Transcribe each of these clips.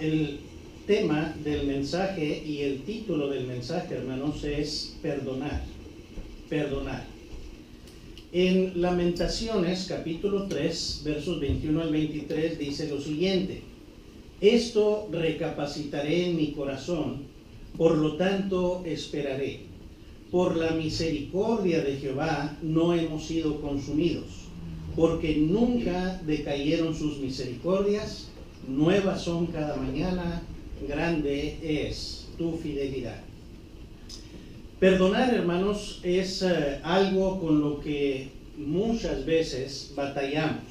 El tema del mensaje y el título del mensaje, hermanos, es perdonar. Perdonar. En Lamentaciones, capítulo 3, versos 21 al 23, dice lo siguiente: esto recapacitaré en mi corazón, por lo tanto esperaré. Por la misericordia de Jehová no hemos sido consumidos, porque nunca decayeron sus misericordias, nuevas son cada mañana, grande es tu fidelidad. Perdonar, hermanos, es algo con lo que muchas veces batallamos,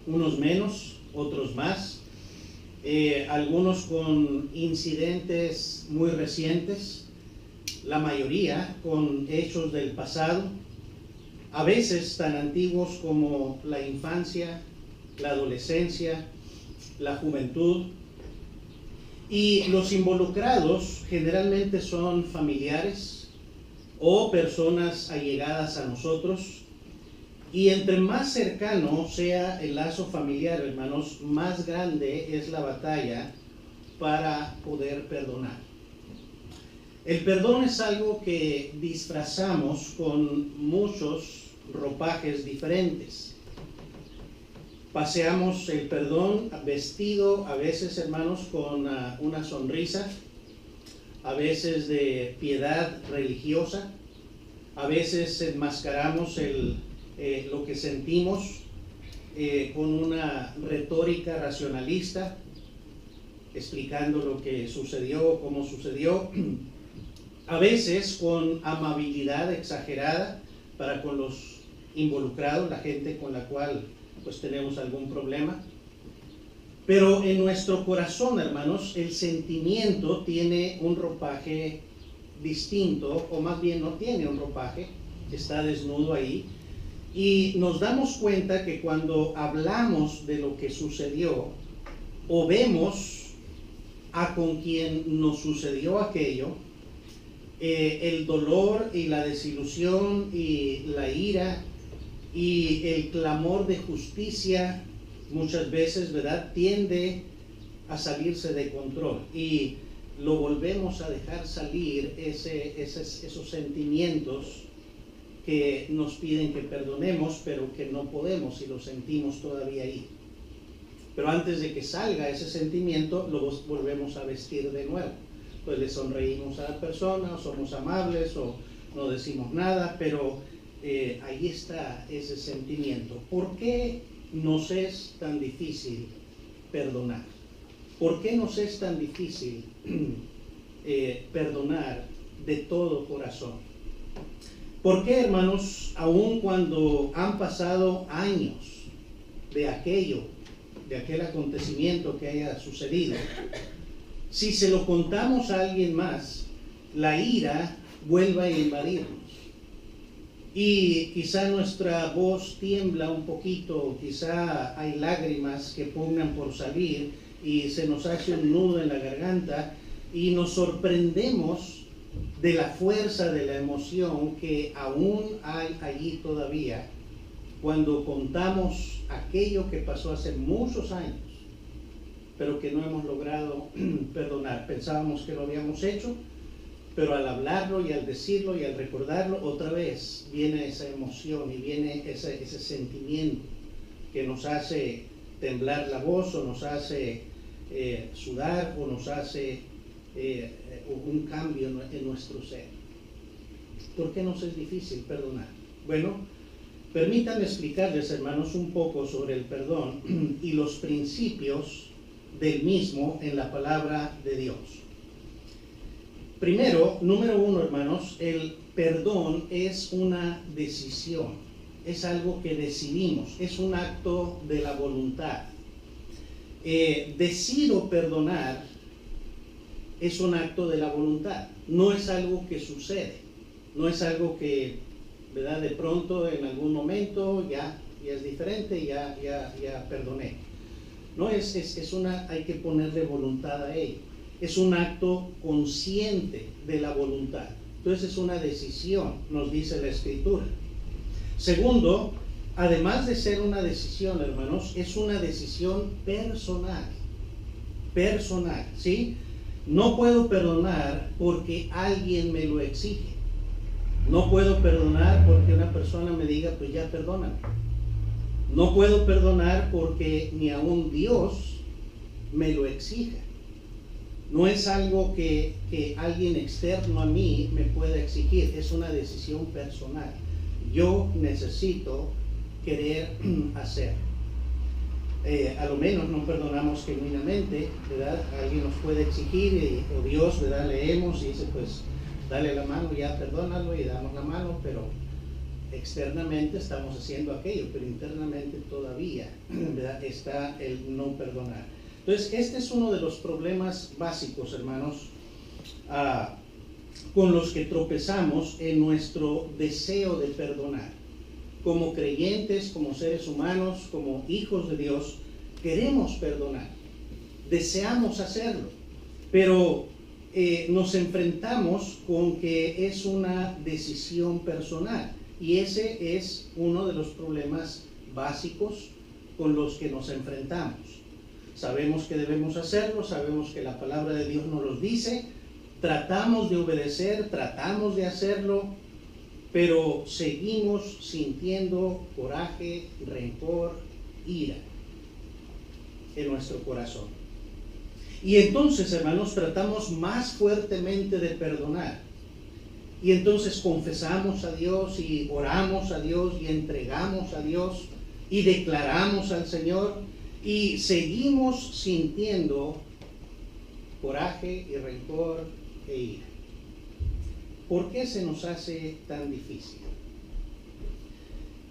unos menos, otros más, algunos con incidentes muy recientes, la mayoría con hechos del pasado, a veces tan antiguos como la infancia, la adolescencia, la juventud. Y los involucrados generalmente son familiares o personas allegadas a nosotros. Y entre más cercano sea el lazo familiar, hermanos, más grande es la batalla para poder perdonar. El perdón es algo que disfrazamos con muchos ropajes diferentes. Paseamos el perdón vestido a veces, hermanos, con una sonrisa, a veces de piedad religiosa, a veces enmascaramos lo que sentimos con una retórica racionalista, explicando lo que sucedió, cómo sucedió, a veces con amabilidad exagerada para con los involucrados, la gente con la cual pues tenemos algún problema. Pero en nuestro corazón, hermanos, el sentimiento tiene un ropaje distinto, o más bien no tiene un ropaje, está desnudo ahí. Y nos damos cuenta que cuando hablamos de lo que sucedió, o vemos a con quien nos sucedió aquello, el dolor y la desilusión y la ira y el clamor de justicia muchas veces, ¿verdad?, tiende a salirse de control y lo volvemos a dejar salir esos sentimientos que nos piden que perdonemos, pero que no podemos y lo sentimos todavía ahí. Pero antes de que salga ese sentimiento, lo volvemos a vestir de nuevo. Pues le sonreímos a la persona, o somos amables, o no decimos nada, pero ahí está ese sentimiento. ¿Por qué nos es tan difícil perdonar? ¿Por qué nos es tan difícil perdonar de todo corazón? ¿Por qué, hermanos, aun cuando han pasado años de aquel acontecimiento que haya sucedido, si se lo contamos a alguien más, la ira vuelve a invadirnos? Y quizá nuestra voz tiembla un poquito, quizá hay lágrimas que pugnan por salir y se nos hace un nudo en la garganta y nos sorprendemos de la fuerza de la emoción que aún hay allí todavía cuando contamos aquello que pasó hace muchos años, pero que no hemos logrado perdonar. Pensábamos que lo habíamos hecho, pero al hablarlo y al decirlo y al recordarlo, otra vez viene esa emoción y viene ese sentimiento que nos hace temblar la voz o nos hace sudar o nos hace un cambio en nuestro ser. ¿Por qué nos es difícil perdonar? Bueno, permítanme explicarles, hermanos, un poco sobre el perdón y los principios del mismo en la palabra de Dios. Primero, número uno, hermanos, el perdón es una decisión, es algo que decidimos, es un acto de la voluntad. Decido perdonar es un acto de la voluntad, no es algo que sucede, no es algo que, ¿verdad?, de pronto en algún momento ya es diferente, ya perdoné. No, hay que ponerle voluntad a ello. Es un acto consciente de la voluntad. Entonces es una decisión, nos dice la Escritura. Segundo, además de ser una decisión, hermanos, es una decisión personal. personal, ¿sí? No puedo perdonar porque alguien me lo exige. No puedo perdonar porque una persona me diga, pues ya perdóname. No puedo perdonar porque ni aún Dios me lo exija. No es algo que alguien externo a mí me pueda exigir, es una decisión personal. Yo necesito querer hacerlo. A lo menos no perdonamos genuinamente, ¿verdad? Alguien nos puede exigir, o Dios, ¿verdad? Leemos y dice, pues dale la mano, ya perdónalo, y damos la mano, pero externamente estamos haciendo aquello, pero internamente todavía, ¿verdad?, está el no perdonar. Entonces, este es uno de los problemas básicos, hermanos, con los que tropezamos en nuestro deseo de perdonar. Como creyentes, como seres humanos, como hijos de Dios, queremos perdonar, deseamos hacerlo, pero nos enfrentamos con que es una decisión personal, y ese es uno de los problemas básicos con los que nos enfrentamos. Sabemos que debemos hacerlo, sabemos que la palabra de Dios nos lo dice, tratamos de obedecer, tratamos de hacerlo, pero seguimos sintiendo coraje, rencor, ira en nuestro corazón. Y entonces, hermanos, tratamos más fuertemente de perdonar. Y entonces confesamos a Dios y oramos a Dios y entregamos a Dios y declaramos al Señor, y seguimos sintiendo coraje y rencor e ira. ¿Por qué se nos hace tan difícil?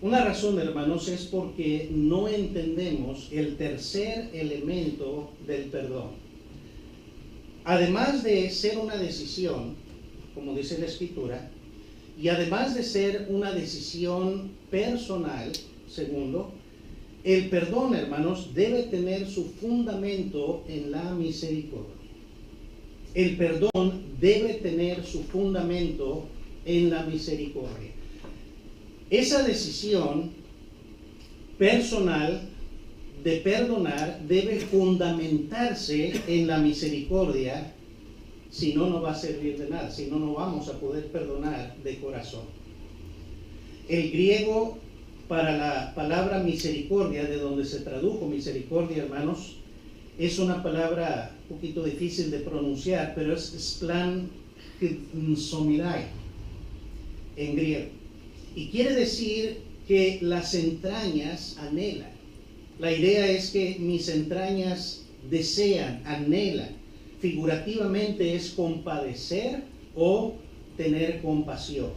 Una razón, hermanos, es porque no entendemos el tercer elemento del perdón. Además de ser una decisión, como dice la Escritura, y además de ser una decisión personal, segundo, el perdón, hermanos, debe tener su fundamento en la misericordia. El perdón debe tener su fundamento en la misericordia. Esa decisión personal de perdonar debe fundamentarse en la misericordia, si no, no va a servir de nada, si no, no vamos a poder perdonar de corazón. El griego para la palabra misericordia, de donde se tradujo misericordia, hermanos, es una palabra un poquito difícil de pronunciar, pero es splanchnosomirai en griego. Y quiere decir que las entrañas anhelan. La idea es que mis entrañas desean, anhelan. Figurativamente es compadecer o tener compasión.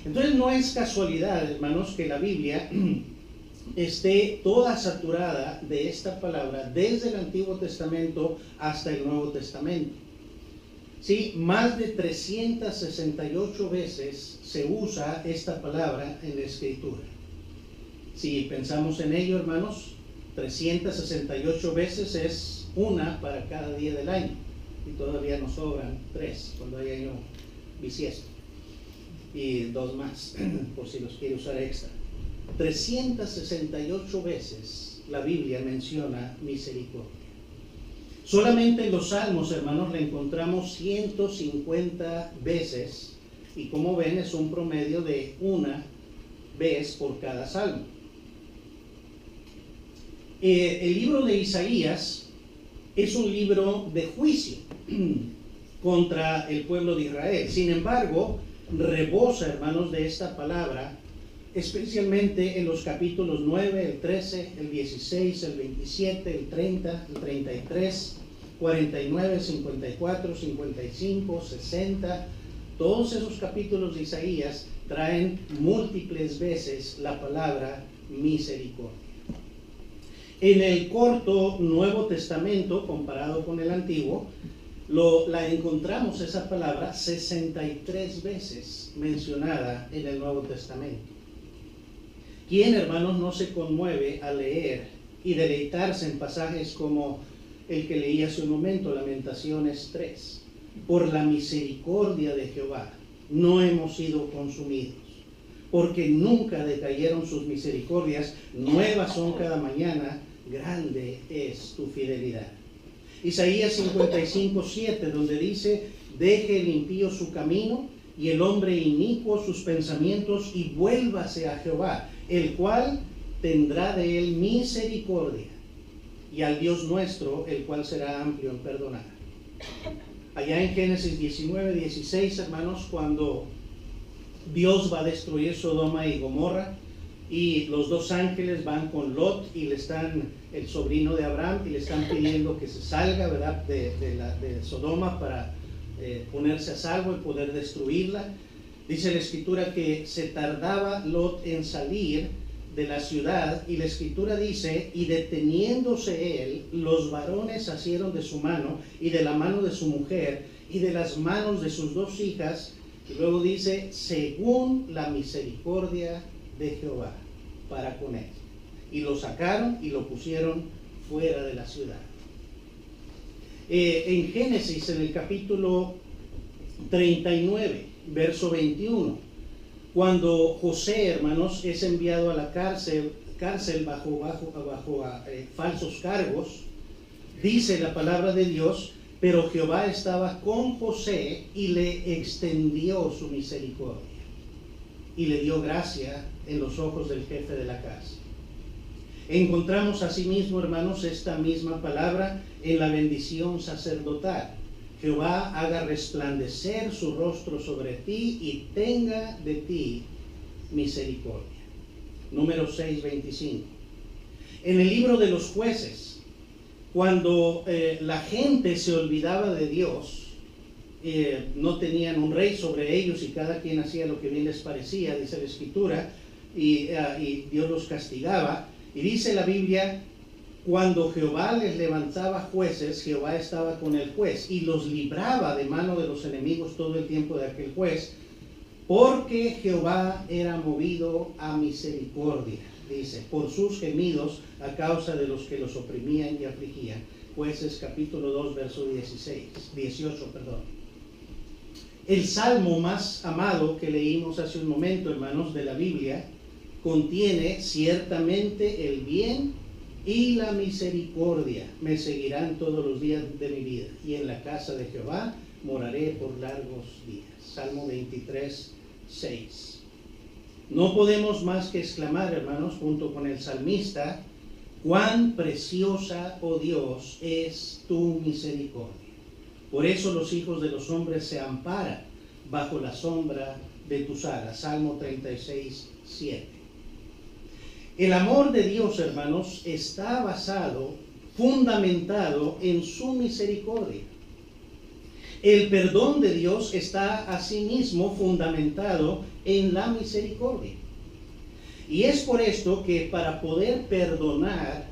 Entonces no es casualidad, hermanos, que la Biblia esté toda saturada de esta palabra desde el Antiguo Testamento hasta el Nuevo Testamento. Sí, más de 368 veces se usa esta palabra en la Escritura. Si pensamos en ello, hermanos, 368 veces es una para cada día del año, y todavía nos sobran 3 cuando hay año bisiesto, y 2 más por si los quiere usar extra. 368 veces la Biblia menciona misericordia. Solamente en los Salmos, hermanos, la encontramos 150 veces, y como ven es un promedio de una vez por cada salmo. El libro de Isaías es un libro de juicio contra el pueblo de Israel. Sin embargo, rebosa, hermanos, de esta palabra, especialmente en los capítulos 9, el 13, el 16, el 27, el 30, el 33, 49, 54, 55, 60. Todos esos capítulos de Isaías traen múltiples veces la palabra misericordia. En el corto Nuevo Testamento, comparado con el Antiguo, la encontramos esa palabra 63 veces mencionada en el Nuevo Testamento. ¿Quién, hermanos, no se conmueve al leer y deleitarse en pasajes como el que leí hace un momento, Lamentaciones 3? Por la misericordia de Jehová no hemos sido consumidos, porque nunca decayeron sus misericordias, nuevas son cada mañana, grande es tu fidelidad. Isaías 55:7, donde dice: deje el impío su camino y el hombre inicuo sus pensamientos, y vuélvase a Jehová, el cual tendrá de él misericordia, y al Dios nuestro, el cual será amplio en perdonar. Allá en Génesis 19:16, hermanos, cuando Dios va a destruir Sodoma y Gomorra, y los dos ángeles van con Lot y le están, el sobrino de Abraham, y le están pidiendo que se salga, ¿verdad?, de Sodoma para ponerse a salvo y poder destruirla. Dice la escritura que se tardaba Lot en salir de la ciudad, y la escritura dice: y deteniéndose él, los varones asieron de su mano y de la mano de su mujer y de las manos de sus dos hijas, y luego dice: según la misericordia de Jehová para con él. Y lo sacaron y lo pusieron fuera de la ciudad. En Génesis, en el capítulo 39, verso 21, cuando José, hermanos, es enviado a la cárcel bajo falsos cargos, dice la palabra de Dios: pero Jehová estaba con José y le extendió su misericordia y le dio gracia en los ojos del jefe de la cárcel. Encontramos asimismo, hermanos, esta misma palabra en la bendición sacerdotal: Jehová haga resplandecer su rostro sobre ti y tenga de ti misericordia. Número 6:25. En el libro de los jueces, cuando la gente se olvidaba de Dios, no tenían un rey sobre ellos y cada quien hacía lo que bien les parecía, dice la escritura, y Dios los castigaba. Y dice la Biblia: cuando Jehová les levantaba jueces, Jehová estaba con el juez y los libraba de mano de los enemigos todo el tiempo de aquel juez, porque Jehová era movido a misericordia, dice, por sus gemidos a causa de los que los oprimían y afligían. Jueces capítulo 2, verso 18. El salmo más amado que leímos hace un momento, hermanos, de la Biblia, contiene: ciertamente el bien y la misericordia me seguirán todos los días de mi vida, y en la casa de Jehová moraré por largos días. Salmo 23:6. No podemos más que exclamar, hermanos, junto con el salmista: cuán preciosa, oh Dios, es tu misericordia. Por eso los hijos de los hombres se amparan bajo la sombra de tus alas. Salmo 36:7. El amor de Dios, hermanos, está basado, fundamentado en su misericordia. El perdón de Dios está asimismo fundamentado en la misericordia. Y es por esto que para poder perdonar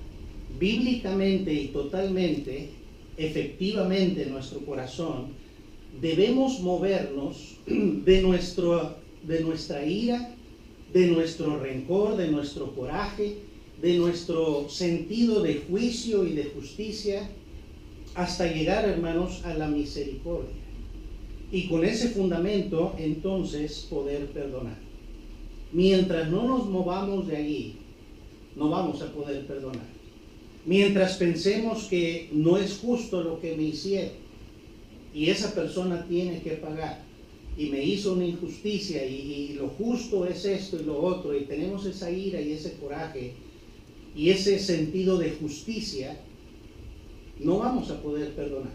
bíblicamente y totalmente, efectivamente, nuestro corazón, debemos movernos de nuestra ira, de nuestro rencor, de nuestro coraje, de nuestro sentido de juicio y de justicia, hasta llegar, hermanos, a la misericordia. Y con ese fundamento, entonces, poder perdonar. Mientras no nos movamos de allí, no vamos a poder perdonar. Mientras pensemos que no es justo lo que me hicieron y esa persona tiene que pagar, y me hizo una injusticia, y lo justo es esto y lo otro, y tenemos esa ira y ese coraje y ese sentido de justicia, no vamos a poder perdonar.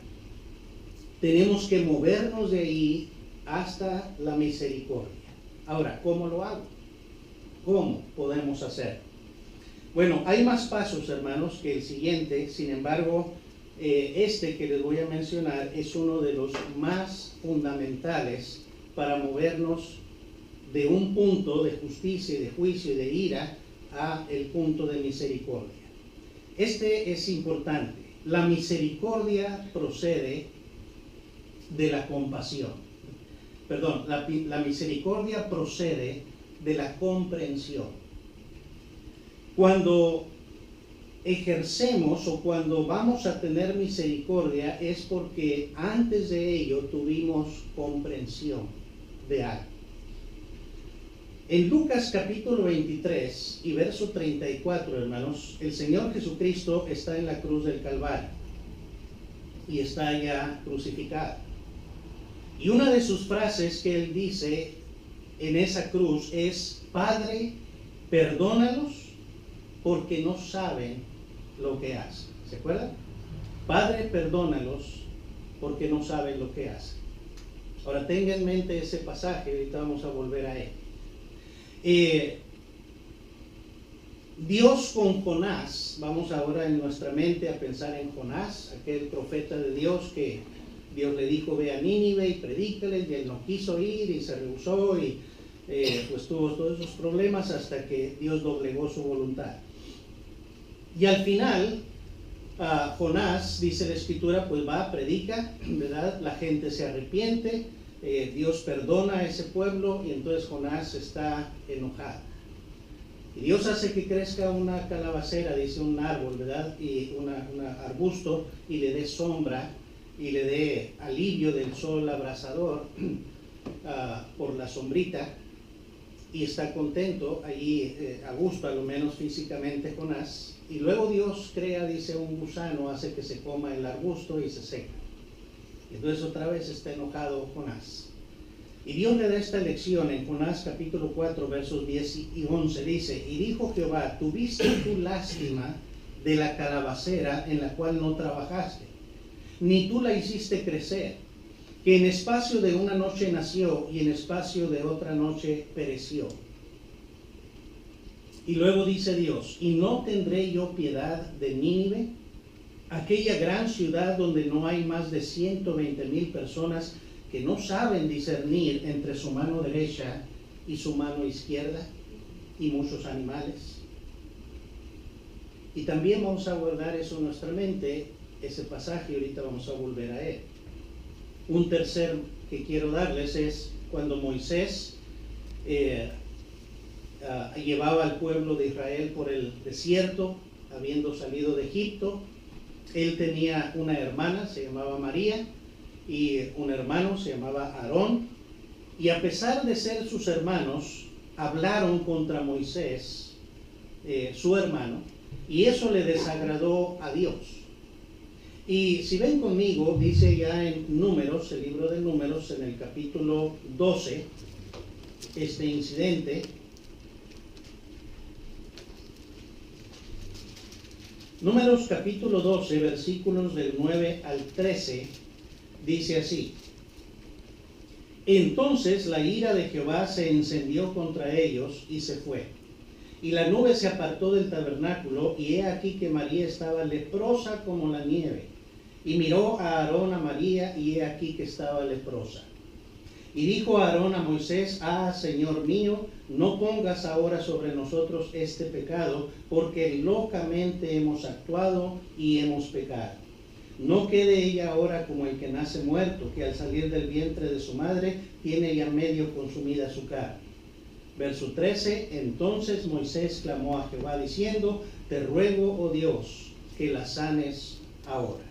Tenemos que movernos de ahí hasta la misericordia. Ahora, ¿cómo lo hago? ¿Cómo podemos hacer? Bueno, hay más pasos, hermanos, que el siguiente. Sin embargo, este que les voy a mencionar es uno de los más fundamentales para movernos de un punto de justicia y de juicio y de ira a el punto de misericordia. Este es importante. La misericordia procede de la compasión. Perdón, la misericordia procede de la comprensión. Cuando ejercemos o cuando vamos a tener misericordia es porque antes de ello tuvimos comprensión de algo. En Lucas capítulo 23 y verso 34, hermanos, el Señor Jesucristo está en la cruz del Calvario. y está ya crucificado. Y una de sus frases que él dice en esa cruz es: Padre, perdónalos porque no saben lo que hacen. ¿Se acuerdan? Padre, perdónalos porque no saben lo que hacen. Ahora tenga en mente ese pasaje, ahorita vamos a volver a él. Dios con Jonás, vamos ahora en nuestra mente a pensar en Jonás, aquel profeta de Dios que Dios le dijo: ve a Nínive y predícales, y él no quiso ir y se rehusó y pues tuvo todos esos problemas hasta que Dios doblegó su voluntad. Y al final, Jonás, dice la Escritura, pues va, predica, ¿verdad? La gente se arrepiente, Dios perdona a ese pueblo y entonces Jonás está enojado. Y Dios hace que crezca una calabacera, dice un árbol, ¿verdad? Y un arbusto, y le dé sombra y le dé alivio del sol abrasador por la sombrita, y está contento allí, a gusto, a lo menos físicamente, Jonás. Y luego Dios crea, dice, un gusano, hace que se coma el arbusto y se seca. Y entonces otra vez está enojado Jonás. Y Dios le da esta lección en Jonás capítulo 4, versos 10 y 11. Dice: y dijo Jehová, tuviste tu lástima de la calabacera en la cual no trabajaste, ni tú la hiciste crecer, que en espacio de una noche nació y en espacio de otra noche pereció. Y luego dice Dios: y no tendré yo piedad de Nínive, aquella gran ciudad donde no hay más de 120,000 personas que no saben discernir entre su mano derecha y su mano izquierda, y muchos animales. Y también vamos a guardar eso en nuestra mente, ese pasaje, ahorita vamos a volver a él. Un tercer que quiero darles es cuando Moisés llevaba al pueblo de Israel por el desierto, habiendo salido de Egipto. Él tenía una hermana, se llamaba María, y un hermano, se llamaba Aarón. Y a pesar de ser sus hermanos, hablaron contra Moisés, su hermano, y eso le desagradó a Dios. Y si ven conmigo, dice ya en Números, el libro de Números, en el capítulo 12, este incidente. Números capítulo 12, versículos del 9 al 13, dice así: entonces la ira de Jehová se encendió contra ellos y se fue. Y la nube se apartó del tabernáculo, y he aquí que María estaba leprosa como la nieve. Y miró a Aarón a María, y he aquí que estaba leprosa. Y dijo Aarón a Moisés: Señor mío, no pongas ahora sobre nosotros este pecado, porque locamente hemos actuado y hemos pecado. No quede ella ahora como el que nace muerto, que al salir del vientre de su madre tiene ya medio consumida su carne. Verso 13, entonces Moisés clamó a Jehová diciendo: te ruego, oh Dios, que la sanes ahora.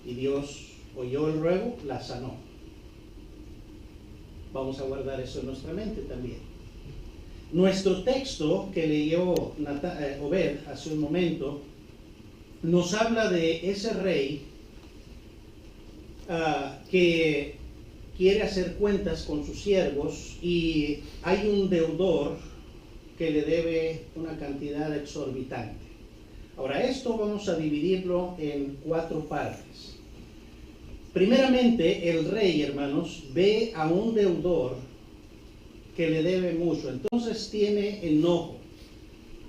Y Dios oyó el ruego, la sanó. Vamos a guardar eso en nuestra mente también. Nuestro texto que leyó Obed hace un momento nos habla de ese rey que quiere hacer cuentas con sus siervos, y hay un deudor que le debe una cantidad exorbitante. Ahora, esto vamos a dividirlo en 4 partes. Primeramente, el rey, hermanos, ve a un deudor que le debe mucho, entonces tiene enojo.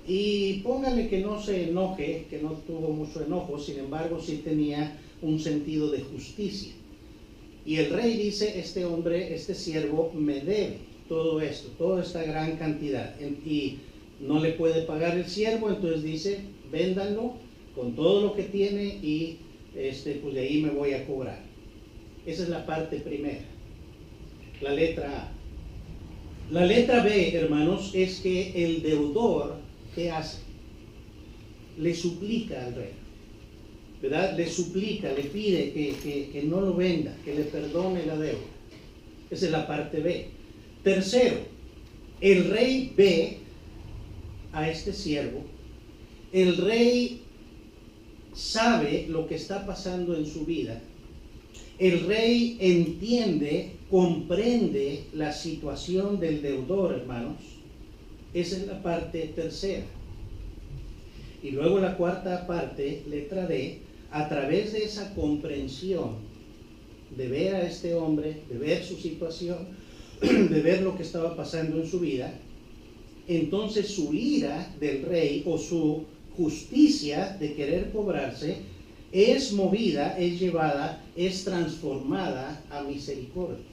Y póngale que no se enoje, que no tuvo mucho enojo, sin embargo sí tenía un sentido de justicia. Y el rey dice: este hombre, este siervo me debe todo esto, toda esta gran cantidad, y no le puede pagar el siervo, entonces dice: véndanlo con todo lo que tiene y pues de ahí me voy a cobrar. Esa es la parte primera, la letra A. La letra B, hermanos, es que el deudor, ¿qué hace? Le suplica al rey, ¿verdad? Le suplica, le pide que no lo venda, que le perdone la deuda. Esa es la parte B. Tercero, el rey ve a este siervo, el rey sabe lo que está pasando en su vida. El rey entiende, comprende la situación del deudor, hermanos. Esa es la parte tercera. Y luego la cuarta parte, letra D, a través de esa comprensión, de ver a este hombre, de ver su situación, de ver lo que estaba pasando en su vida, entonces su ira del rey o su justicia de querer cobrarse es movida, es llevada, es transformada a misericordia.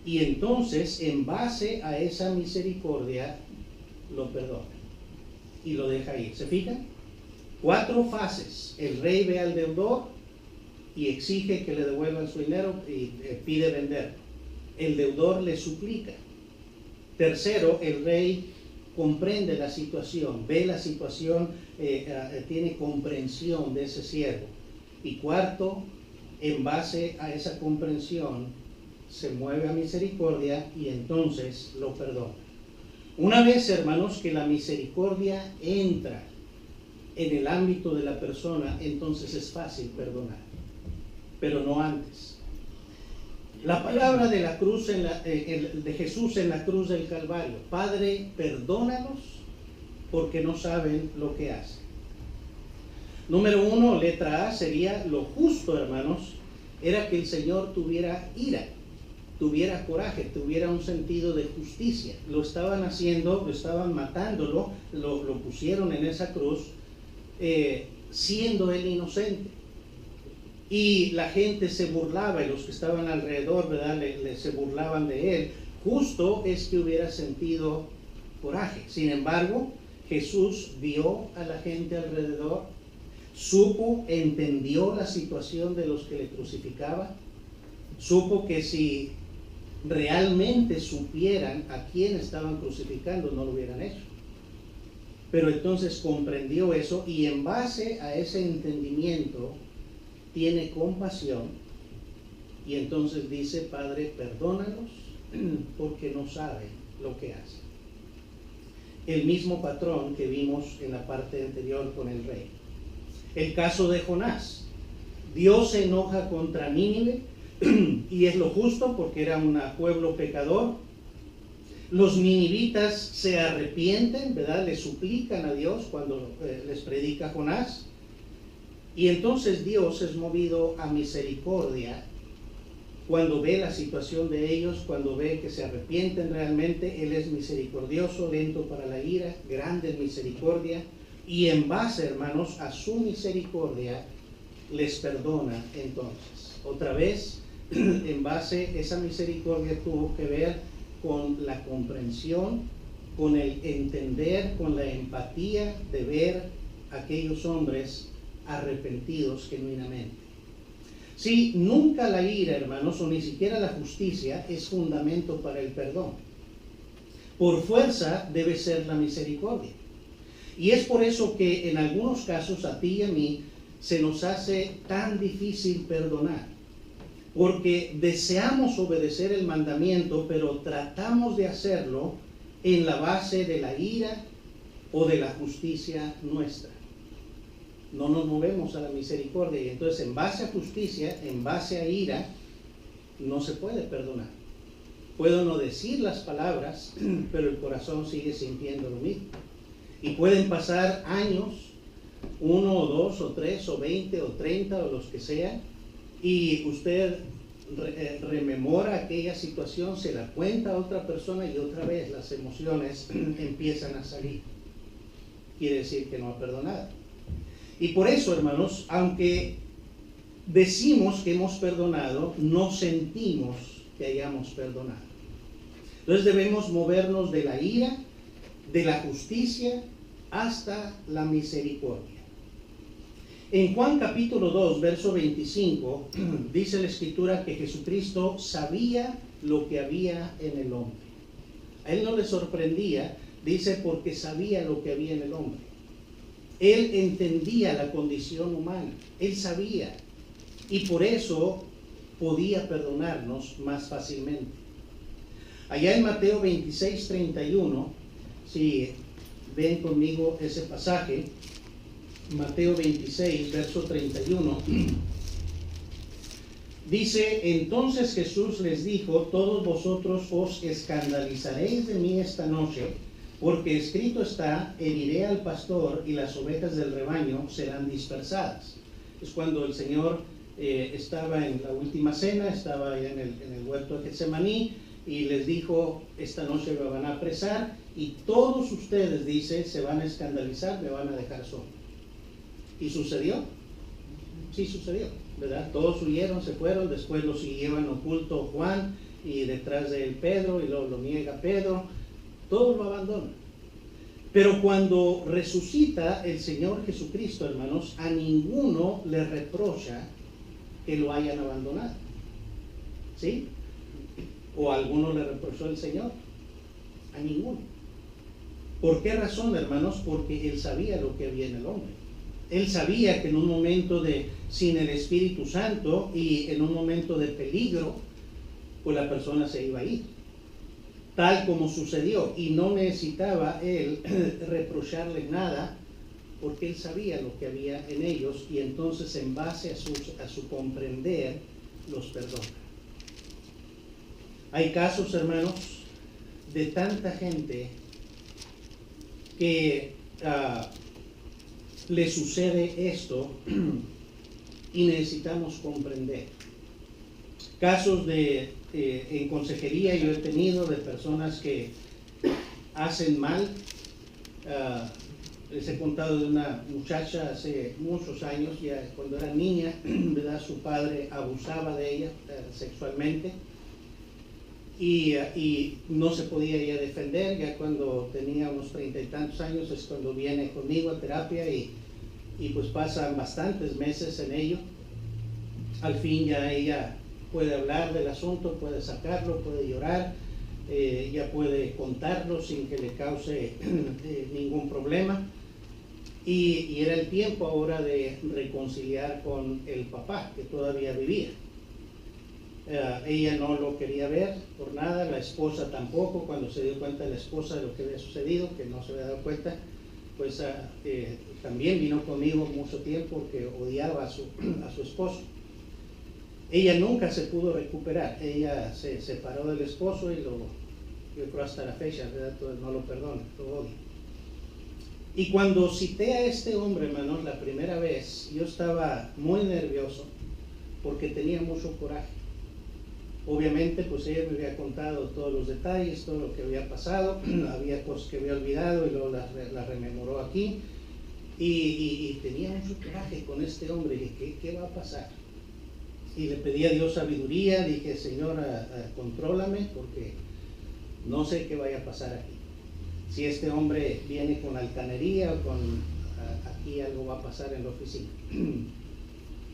Y entonces, en base a esa misericordia, lo perdona y lo deja ir. ¿Se fijan? 4 fases. El rey ve al deudor y exige que le devuelvan su dinero y pide vender. El deudor le suplica. Tercero, el rey comprende la situación, ve la situación, tiene comprensión de ese siervo. Y cuarto, en base a esa comprensión, se mueve a misericordia y entonces lo perdona. Una vez, hermanos, que la misericordia entra en el ámbito de la persona, entonces es fácil perdonar, pero no antes. La palabra de la cruz, de Jesús en la cruz del Calvario: Padre, perdónalos porque no saben lo que hacen. Número 1, letra A, sería lo justo, hermanos, era que el Señor tuviera ira, tuviera coraje, tuviera un sentido de justicia. Lo estaban haciendo, lo estaban matándolo, lo pusieron en esa cruz, siendo él inocente. Y la gente se burlaba, y los que estaban alrededor, ¿verdad?, se burlaban de él. Justo es que hubiera sentido coraje. Sin embargo, Jesús vio a la gente alrededor, supo, entendió la situación de los que le crucificaban, supo que si realmente supieran a quién estaban crucificando, no lo hubieran hecho. Pero entonces comprendió eso, y en base a ese entendimiento tiene compasión, y entonces dice: Padre, perdónalos porque no saben lo que hacen. El mismo patrón que vimos en la parte anterior con el rey. El caso de Jonás: Dios se enoja contra Nínive, y es lo justo porque era un pueblo pecador. Los ninivitas se arrepienten, ¿verdad?, le suplican a Dios cuando les predica Jonás. Y entonces Dios es movido a misericordia cuando ve la situación de ellos, cuando ve que se arrepienten realmente. Él es misericordioso, lento para la ira, grande en misericordia, y en base, hermanos, a su misericordia les perdona. Entonces, otra vez, en base a esa misericordia tuvo que ver con la comprensión, con el entender, con la empatía de ver a aquellos hombres arrepentidos genuinamente. Sí, nunca la ira, hermanos, o ni siquiera la justicia es fundamento para el perdón. Por fuerza debe ser la misericordia. Y es por eso que en algunos casos a ti y a mí se nos hace tan difícil perdonar, porque deseamos obedecer el mandamiento, pero tratamos de hacerlo en la base de la ira o de la justicia nuestra. No nos movemos a la misericordia, y entonces en base a justicia, en base a ira, no se puede perdonar. Puedo no decir las palabras, pero el corazón sigue sintiendo lo mismo. Y pueden pasar años, 1 o 2 o 3 o 20 o 30 o los que sean, y usted rememora aquella situación, se la cuenta a otra persona, y otra vez las emociones empiezan a salir. Quiere decir que no ha perdonado. Y por eso, hermanos, aunque decimos que hemos perdonado, no sentimos que hayamos perdonado. Entonces debemos movernos de la ira, de la justicia, hasta la misericordia. En Juan capítulo 2, verso 25, dice la Escritura que Jesucristo sabía lo que había en el hombre. A él no le sorprendía, dice, porque sabía lo que había en el hombre. Él entendía la condición humana, él sabía, y por eso podía perdonarnos más fácilmente. Allá en Mateo 26, 31, si ven conmigo ese pasaje, Mateo 26, verso 31. Dice, entonces Jesús les dijo, todos vosotros os escandalizaréis de mí esta noche, porque escrito está, heriré al pastor y las ovejas del rebaño serán dispersadas. Es cuando el Señor estaba en la última cena, estaba allá en el huerto de Getsemaní, y les dijo, esta noche me van a apresar, y todos ustedes, dice, se van a escandalizar, me van a dejar solo. ¿Y sucedió? Sí sucedió, ¿verdad? Todos huyeron, se fueron, después lo siguieron oculto Juan, y detrás de él Pedro, y luego lo niega Pedro, todos lo abandonan. Pero cuando resucita el Señor Jesucristo, hermanos, a ninguno le reprocha que lo hayan abandonado. ¿Sí? ¿O a alguno le reprochó el Señor? A ninguno. ¿Por qué razón, hermanos? Porque Él sabía lo que había en el hombre. Él sabía que en un momento sin el Espíritu Santo y en un momento de peligro, pues la persona se iba a ir. Tal como sucedió. Y no necesitaba Él reprocharle nada, porque Él sabía lo que había en ellos, y entonces en base a su comprender los perdona. Hay casos, hermanos, de tanta gente que le sucede esto y necesitamos comprender. Casos en consejería yo he tenido de personas que hacen mal. Les he contado de una muchacha hace muchos años, ya cuando era niña, ¿verdad? Su padre abusaba de ella sexualmente. Y no se podía ella defender. Ya cuando tenía unos 30 y tantos años es cuando viene conmigo a terapia, y pues pasan bastantes meses en ello. Al fin ya ella puede hablar del asunto, puede sacarlo, puede llorar, ya puede contarlo sin que le cause ningún problema. Y era el tiempo ahora de reconciliar con el papá, que todavía vivía. Ella no lo quería ver por nada, la esposa tampoco. Cuando se dio cuenta la esposa de lo que había sucedido, que no se había dado cuenta, pues también vino conmigo mucho tiempo porque odiaba a su esposo. Ella nunca se pudo recuperar. Ella se separó del esposo y yo creo hasta la fecha, ¿verdad? No lo perdona, lo odia. Y cuando cité a este hombre, hermanos, la primera vez, yo estaba muy nervioso porque tenía mucho coraje. Obviamente, pues ella me había contado todos los detalles, todo lo que había pasado, había cosas que había olvidado y luego las rememoró aquí. Y tenía mucho coraje con este hombre. Dije, ¿qué va a pasar? Y le pedí a Dios sabiduría. Dije, Señor, contrólame, porque no sé qué vaya a pasar aquí. Si este hombre viene con altanería o aquí algo va a pasar en la oficina.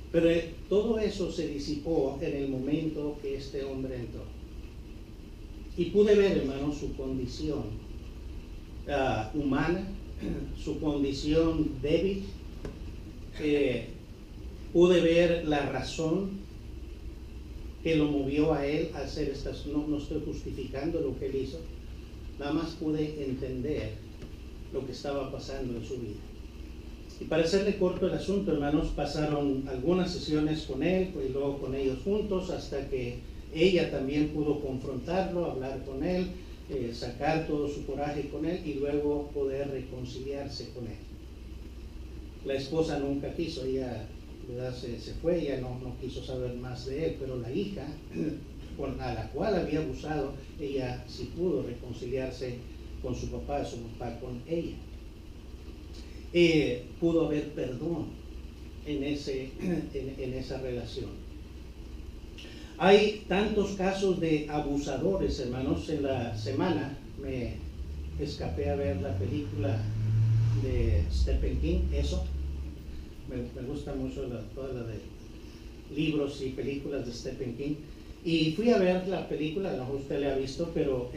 Pero todo eso se disipó en el momento que este hombre entró. Y pude ver, hermano, su condición humana, su condición débil. Pude ver la razón que lo movió a él a hacer estas. No estoy justificando lo que él hizo. Nada más pude entender lo que estaba pasando en su vida. Y para hacerle corto el asunto, hermanos, pasaron algunas sesiones con él y luego con ellos juntos, hasta que ella también pudo confrontarlo, hablar con él, sacar todo su coraje con él y luego poder reconciliarse con él. La esposa nunca quiso, ella, ¿verdad? Se fue, ella no quiso saber más de él, pero la hija, a la cual había abusado, ella sí pudo reconciliarse con su papá con ella. Pudo haber perdón en esa relación. Hay tantos casos de abusadores, hermanos. En la semana me escapé a ver la película de Stephen King, Eso. Me gusta mucho toda la de libros y películas de Stephen King. Y fui a ver la película, a lo mejor usted la ha visto, pero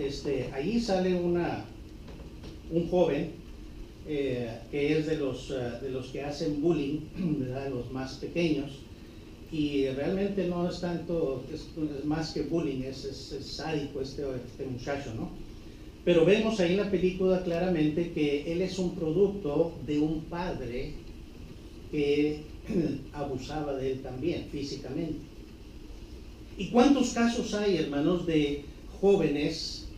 allí sale un joven que es de los que hacen bullying, ¿verdad? Los más pequeños. Y realmente no es tanto, es más que bullying, es sádico este muchacho, ¿no? Pero vemos ahí en la película claramente que él es un producto de un padre que abusaba de él también físicamente. ¿Y cuántos casos hay, hermanos, de jóvenes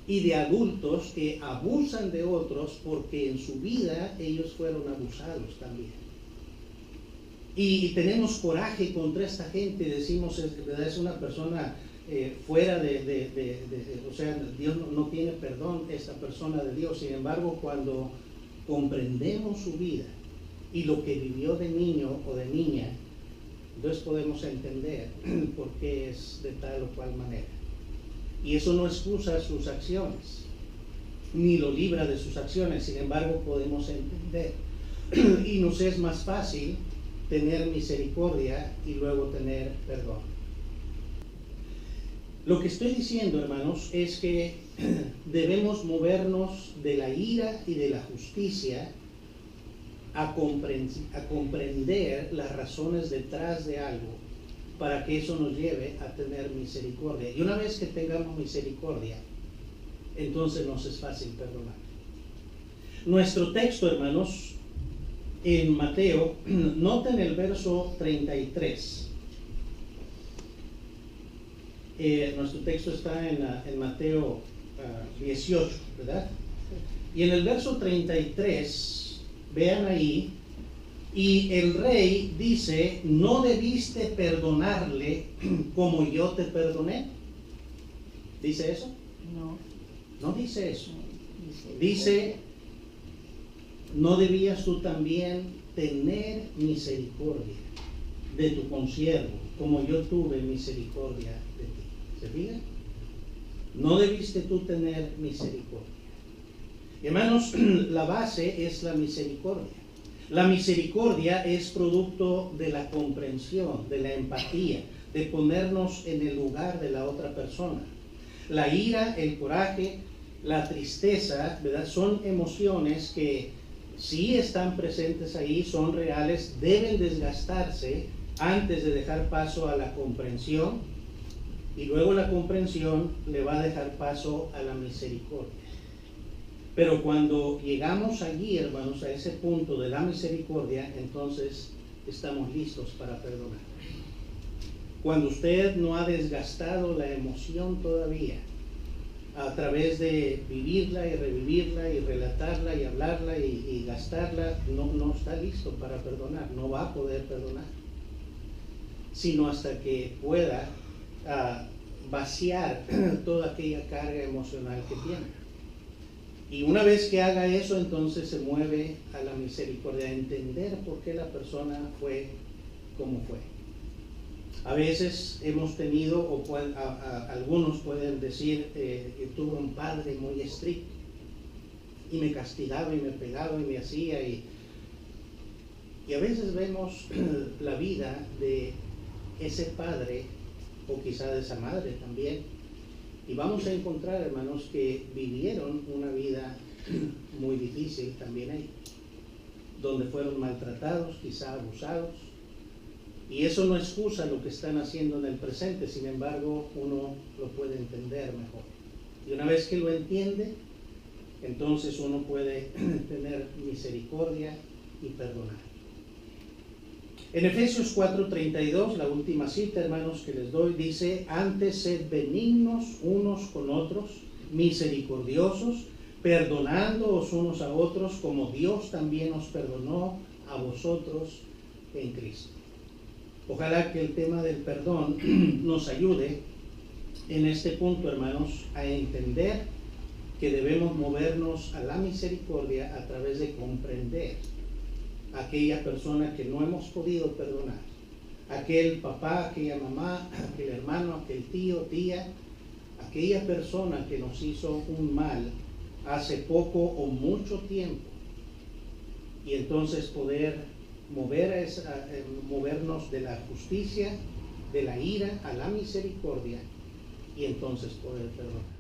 y de adultos que abusan de otros porque en su vida ellos fueron abusados también? Y tenemos coraje contra esta gente, decimos, es una persona fuera o sea, Dios no tiene perdón, esta persona de Dios. Sin embargo, cuando comprendemos su vida y lo que vivió de niño o de niña, entonces podemos entender por qué es de tal o cual manera. Y eso no excusa sus acciones, ni lo libra de sus acciones. Sin embargo, podemos entender. Y nos es más fácil tener misericordia y luego tener perdón. Lo que estoy diciendo, hermanos, es que debemos movernos de la ira y de la justicia a comprender las razones detrás de algo para que eso nos lleve a tener misericordia. Y una vez que tengamos misericordia, entonces nos es fácil perdonar. Nuestro texto, hermanos, en Mateo, noten el verso 33. Nuestro texto está en Mateo 18, ¿verdad? Y en el verso 33, vean ahí, y el rey dice, ¿no debiste perdonarle como yo te perdoné? ¿Dice eso? No. No dice eso. Dice, ¿no debías tú también tener misericordia de tu consiervo, como yo tuve misericordia de ti? ¿Se fijan? No debiste tú tener misericordia. Hermanos, la base es la misericordia. La misericordia es producto de la comprensión, de la empatía, de ponernos en el lugar de la otra persona. La ira, el coraje, la tristeza, ¿verdad? Son emociones que sí están presentes ahí, son reales, deben desgastarse antes de dejar paso a la comprensión, y luego la comprensión le va a dejar paso a la misericordia. Pero cuando llegamos allí, hermanos, a ese punto de la misericordia, entonces estamos listos para perdonar. Cuando usted no ha desgastado la emoción todavía, a través de vivirla y revivirla y relatarla y hablarla y gastarla, no está listo para perdonar, no va a poder perdonar, sino hasta que pueda vaciar toda aquella carga emocional que tiene. Y una vez que haga eso, entonces se mueve a la misericordia, a entender por qué la persona fue como fue. A veces hemos tenido, o algunos pueden decir, que tuve un padre muy estricto y me castigaba y me pegaba y me hacía, y a veces vemos la vida de ese padre, o quizá de esa madre también, y vamos a encontrar, hermanos, que vivieron una vida muy difícil también ellos, donde fueron maltratados, quizá abusados, y eso no excusa lo que están haciendo en el presente. Sin embargo, uno lo puede entender mejor, y una vez que lo entiende, entonces uno puede tener misericordia y perdonar. En Efesios 4:32, la última cita, hermanos, que les doy, dice, antes sed benignos unos con otros, misericordiosos, perdonándoos unos a otros, como Dios también os perdonó a vosotros en Cristo. Ojalá que el tema del perdón nos ayude en este punto, hermanos, a entender que debemos movernos a la misericordia a través de comprender aquella persona que no hemos podido perdonar, aquel papá, aquella mamá, aquel hermano, aquel tío, tía, aquella persona que nos hizo un mal hace poco o mucho tiempo, y entonces poder movernos de la justicia, de la ira a la misericordia, y entonces poder perdonar.